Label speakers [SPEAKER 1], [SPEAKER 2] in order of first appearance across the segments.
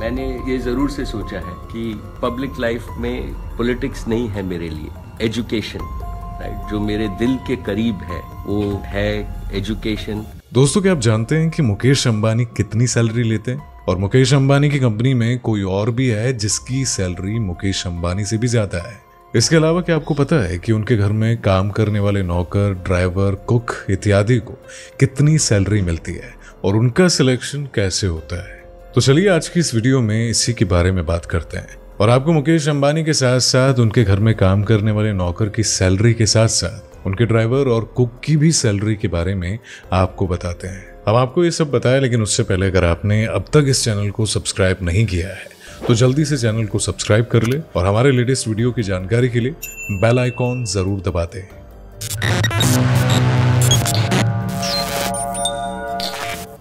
[SPEAKER 1] मैंने ये जरूर से सोचा है कि पब्लिक लाइफ में पॉलिटिक्स नहीं है मेरे लिए, एजुकेशन, राइट, जो मेरे दिल के करीब है वो है एजुकेशन।
[SPEAKER 2] दोस्तों, क्या आप जानते हैं कि मुकेश अंबानी कितनी सैलरी लेते हैं? और मुकेश अंबानी की कंपनी में कोई और भी है जिसकी सैलरी मुकेश अंबानी से भी ज्यादा है। इसके अलावा क्या आपको पता है कि उनके घर में काम करने वाले नौकर, ड्राइवर, कुक इत्यादि को कितनी सैलरी मिलती है और उनका सिलेक्शन कैसे होता है? तो चलिए आज की इस वीडियो में इसी के बारे में बात करते हैं और आपको मुकेश अंबानी के साथ साथ उनके घर में काम करने वाले नौकर की सैलरी के साथ साथ उनके ड्राइवर और कुक की भी सैलरी के बारे में आपको बताते हैं। हम आपको ये सब बताया, लेकिन उससे पहले अगर आपने अब तक इस चैनल को सब्सक्राइब नहीं किया है तो जल्दी से चैनल को सब्सक्राइब कर ले और हमारे लेटेस्ट वीडियो की जानकारी के लिए बेल आइकॉन जरूर दबा दें।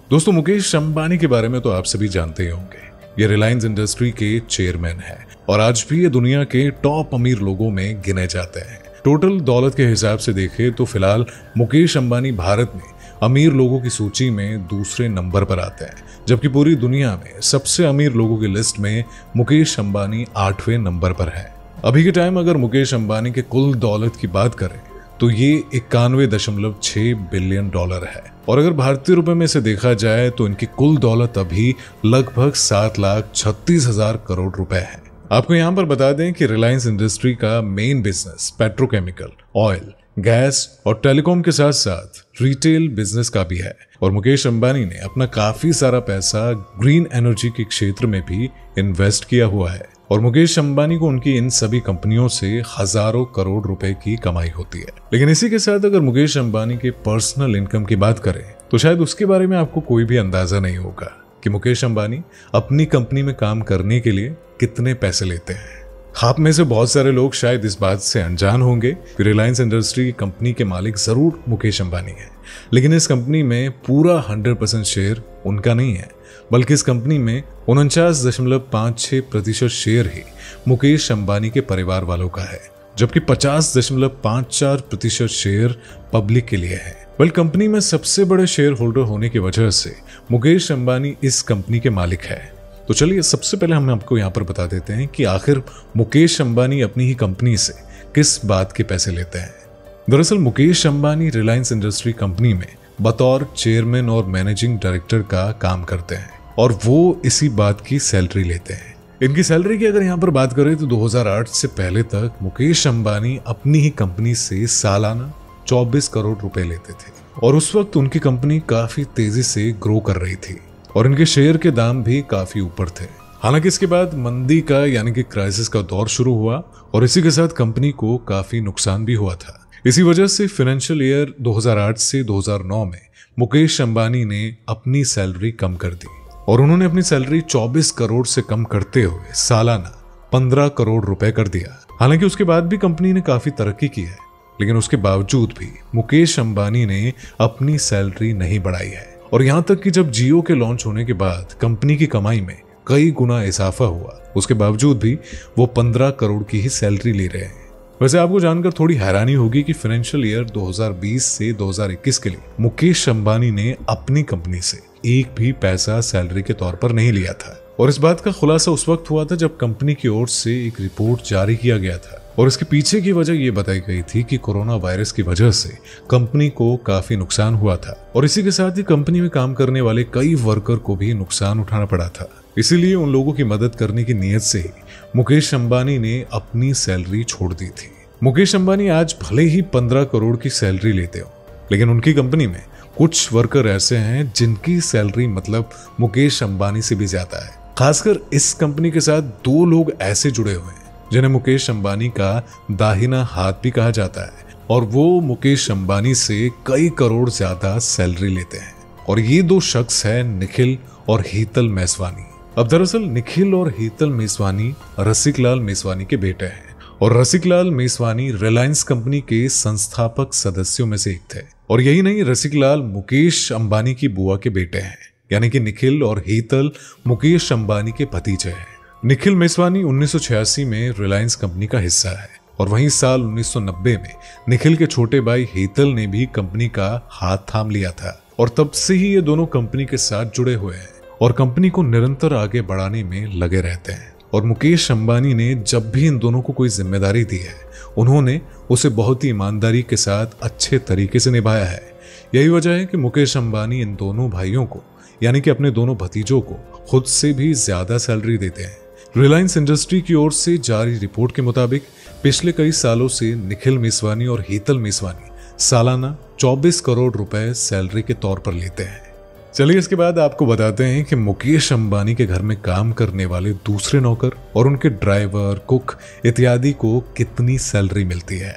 [SPEAKER 2] दोस्तों, मुकेश अंबानी के बारे में तो आप सभी जानते ही होंगे। ये रिलायंस इंडस्ट्री के चेयरमैन हैं और आज भी ये दुनिया के टॉप अमीर लोगों में गिने जाते हैं। टोटल दौलत के हिसाब से देखें तो फिलहाल मुकेश अंबानी भारत में अमीर लोगों की सूची में दूसरे नंबर पर आते हैं, जबकि पूरी दुनिया में सबसे अमीर लोगों की लिस्ट में मुकेश अंबानी 8वें नंबर पर है। अभी के टाइम अगर मुकेश अंबानी के कुल दौलत की बात करें तो ये 91.6 बिलियन डॉलर है और अगर भारतीय रुपए में से देखा जाए तो इनकी कुल दौलत अभी लगभग 7,36,000 करोड़ रुपए है। आपको यहाँ पर बता दें कि रिलायंस इंडस्ट्री का main business petrochemical, oil, gas और टेलीकॉम के साथ साथ रिटेल बिजनेस का भी है और मुकेश अंबानी ने अपना काफी सारा पैसा ग्रीन एनर्जी के क्षेत्र में भी इन्वेस्ट किया हुआ है और मुकेश अंबानी को उनकी इन सभी कंपनियों से हजारों करोड़ रुपए की कमाई होती है। लेकिन इसी के साथ अगर मुकेश अंबानी के पर्सनल इनकम की बात करें तो शायद उसके बारे में आपको कोई भी अंदाजा नहीं होगा कि मुकेश अंबानी अपनी कंपनी में काम करने के लिए कितने पैसे लेते हैं। आप में से बहुत सारे लोग शायद इस बात से अनजान होंगे कि रिलायंस इंडस्ट्री की कंपनी के मालिक जरूर मुकेश अंबानी है, लेकिन इस कंपनी में पूरा 100% शेयर उनका नहीं है, बल्कि इस कंपनी में 49.56% शेयर ही मुकेश अंबानी के परिवार वालों का है, जबकि 50.54% शेयर पब्लिक के लिए है। कंपनी में सबसे बड़े शेयर होल्डर होने की वजह से मुकेश अंबानी इस कंपनी के मालिक है। तो चलिए सबसे पहले हम आपको यहाँ पर बता देते हैं कि आखिर मुकेश अंबानी अपनी ही कंपनी से किस बात के पैसे लेते हैं। दरअसल मुकेश अंबानी रिलायंस इंडस्ट्री कंपनी में बतौर चेयरमैन और मैनेजिंग डायरेक्टर का काम करते हैं और वो इसी बात की सैलरी लेते हैं। इनकी सैलरी की अगर यहाँ पर बात करें तो 2008 से पहले तक मुकेश अंबानी अपनी ही कंपनी से सालाना 24 करोड़ रुपए लेते थे और उस वक्त उनकी कंपनी काफी तेजी से ग्रो कर रही थी और इनके शेयर के दाम भी काफी ऊपर थे। हालांकि इसके बाद मंदी का यानी कि क्राइसिस का दौर शुरू हुआ और इसी के साथ कंपनी को काफी नुकसान भी हुआ था। इसी वजह से फाइनेंशियल ईयर 2008 से 2009 में मुकेश अंबानी ने अपनी सैलरी कम कर दी और उन्होंने अपनी सैलरी 24 करोड़ से कम करते हुए सालाना 15 करोड़ रुपए कर दिया। हालांकि उसके बाद भी कंपनी ने काफी तरक्की की है, लेकिन उसके बावजूद भी मुकेश अंबानी ने अपनी सैलरी नहीं बढ़ाई है और यहाँ तक कि जब जियो के लॉन्च होने के बाद कंपनी की कमाई में कई गुना इजाफा हुआ, उसके बावजूद भी वो 15 करोड़ की ही सैलरी ले रहे हैं। वैसे आपको जानकर थोड़ी हैरानी होगी कि फाइनेंशियल ईयर 2020 से 2021 के लिए मुकेश अंबानी ने अपनी कंपनी से एक भी पैसा सैलरी के तौर पर नहीं लिया था और इस बात का खुलासा उस वक्त हुआ था जब कंपनी की ओर से एक रिपोर्ट जारी किया गया था और इसके पीछे की वजह यह बताई गई थी कि कोरोना वायरस की वजह से कंपनी को काफी नुकसान हुआ था और इसी के साथ ही कंपनी में काम करने वाले कई वर्कर को भी नुकसान उठाना पड़ा था। इसीलिए उन लोगों की मदद करने की नीयत से ही मुकेश अंबानी ने अपनी सैलरी छोड़ दी थी। मुकेश अंबानी आज भले ही 15 करोड़ की सैलरी लेते हो, लेकिन उनकी कंपनी में कुछ वर्कर ऐसे हैं जिनकी सैलरी मतलब मुकेश अंबानी से भी ज्यादा है। खासकर इस कंपनी के साथ 2 लोग ऐसे जुड़े हुए हैं जिन्हें मुकेश अंबानी का दाहिना हाथ भी कहा जाता है और वो मुकेश अंबानी से कई करोड़ ज्यादा सैलरी लेते हैं और ये 2 शख्स हैं निखिल और हीतल मेसवानी। अब दरअसल निखिल और हीतल मेसवानी रसिकलाल मेसवानी के बेटे हैं और रसिकलाल मेसवानी रिलायंस कंपनी के संस्थापक सदस्यों में से एक थे और यही नहीं, रसिकलाल मुकेश अंबानी की बुआ के बेटे हैं, यानी कि निखिल और हीतल मुकेश अंबानी के भतीजे हैं। निखिल मेसवानी 1986 में रिलायंस कंपनी का हिस्सा है और वहीं साल 1990 में निखिल के छोटे भाई हीतल ने भी कंपनी का हाथ थाम लिया था और तब से ही ये दोनों कंपनी के साथ जुड़े हुए हैं और कंपनी को निरंतर आगे बढ़ाने में लगे रहते हैं। और मुकेश अंबानी ने जब भी इन दोनों को कोई जिम्मेदारी दी है, उन्होंने उसे बहुत ही ईमानदारी के साथ अच्छे तरीके से निभाया है। यही वजह है कि मुकेश अंबानी इन दोनों भाइयों को, यानी कि अपने दोनों भतीजों को, खुद से भी ज्यादा सैलरी देते हैं। रिलायंस इंडस्ट्री की ओर से जारी रिपोर्ट के मुताबिक पिछले कई सालों से निखिल मेसवानी और हीतल मेसवानी सालाना 24 करोड़ रुपए सैलरी के तौर पर लेते हैं। चलिए इसके बाद आपको बताते हैं कि मुकेश अंबानी के घर में काम करने वाले दूसरे नौकर और उनके ड्राइवर, कुक इत्यादि को कितनी सैलरी मिलती है।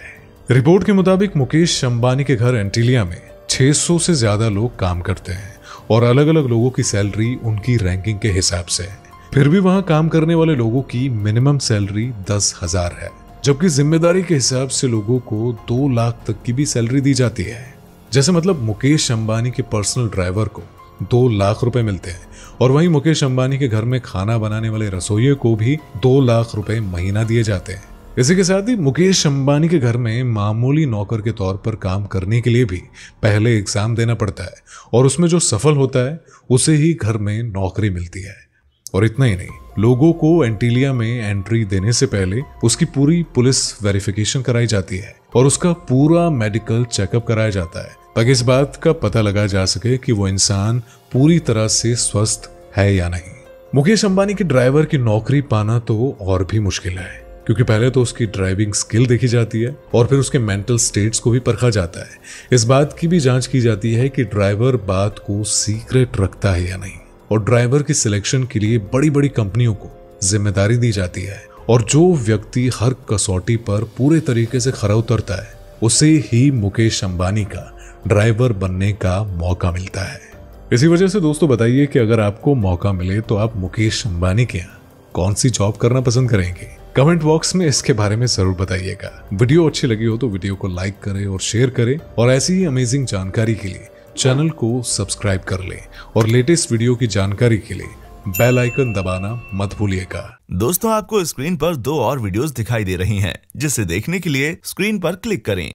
[SPEAKER 2] रिपोर्ट के मुताबिक मुकेश अंबानी के घर एंटीलिया में 600 से ज्यादा लोग काम करते हैं और अलग अलग लोगों की सैलरी उनकी रैंकिंग के हिसाब से है। फिर भी वहां काम करने वाले लोगों की मिनिमम सैलरी 10,000 है, जबकि जिम्मेदारी के हिसाब से लोगों को 2 लाख तक की भी सैलरी दी जाती है। जैसे मतलब मुकेश अंबानी के पर्सनल ड्राइवर को 2 लाख रुपए मिलते हैं और वहीं मुकेश अंबानी के घर में खाना बनाने वाले रसोइये को भी 2 लाख रुपए महीना दिए जाते हैं। इसी के साथ ही मुकेश अंबानी के घर में मामूली नौकर के तौर पर काम करने के लिए भी पहले एग्जाम देना पड़ता है और उसमें जो सफल होता है उसे ही घर में नौकरी मिलती है। और इतना ही नहीं, लोगों को एंटीलिया में एंट्री देने से पहले उसकी पूरी पुलिस वेरिफिकेशन कराई जाती है और उसका पूरा मेडिकल चेकअप कराया जाता है, ताकि इस बात का पता लगा जा सके कि वो इंसान पूरी तरह से स्वस्थ है या नहीं। मुकेश अंबानी के ड्राइवर की नौकरी पाना तो और भी मुश्किल है, क्योंकि पहले तो उसकी ड्राइविंग स्किल देखी जाती है और फिर उसके मेंटल स्टेट्स को भी परखा जाता है। इस बात की भी जांच की जाती है कि ड्राइवर बात को सीक्रेट रखता है या नहीं। और ड्राइवर की सिलेक्शन के लिए बड़ी बड़ी कंपनियों को जिम्मेदारी दी जाती है और जो व्यक्ति हर कसौटी पर पूरे तरीके से खरा उतरता है उसे ही मुकेश अंबानी का ड्राइवर बनने का मौका मिलता है। इसी वजह से दोस्तों बताइए कि अगर आपको मौका मिले तो आप मुकेश अंबानी के यहाँ कौन सी जॉब करना पसंद करेंगे? कमेंट बॉक्स में इसके बारे में जरूर बताइएगा। वीडियो अच्छी लगी हो तो वीडियो को लाइक करें और शेयर करें और ऐसी ही अमेजिंग जानकारी के लिए चैनल को सब्सक्राइब कर लें और लेटेस्ट वीडियो की जानकारी के लिए बेल आइकन दबाना मत भूलिएगा।
[SPEAKER 3] दोस्तों आपको स्क्रीन पर 2 और वीडियोस दिखाई दे रही हैं, जिसे देखने के लिए स्क्रीन पर क्लिक करें।